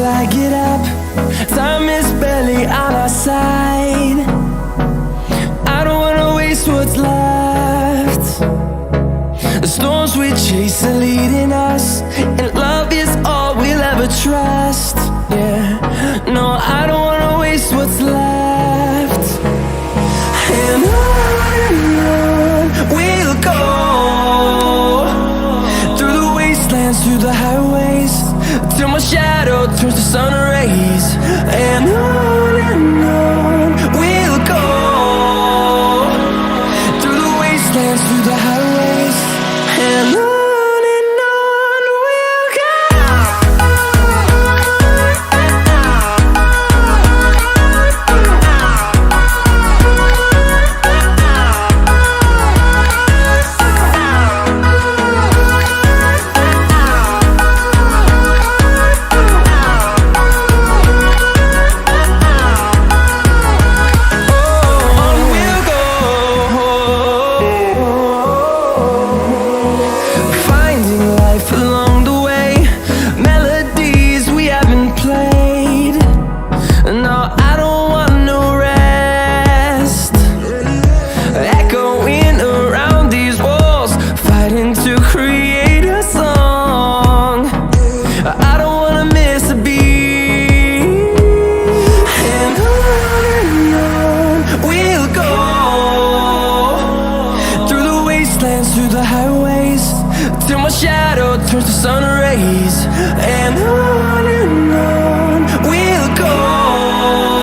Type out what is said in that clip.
I get up, time is barely on our side. I don't wanna waste what's left. The storms we chase are leading us, and love is all we'll ever trust. Yeah, no, I don't wanna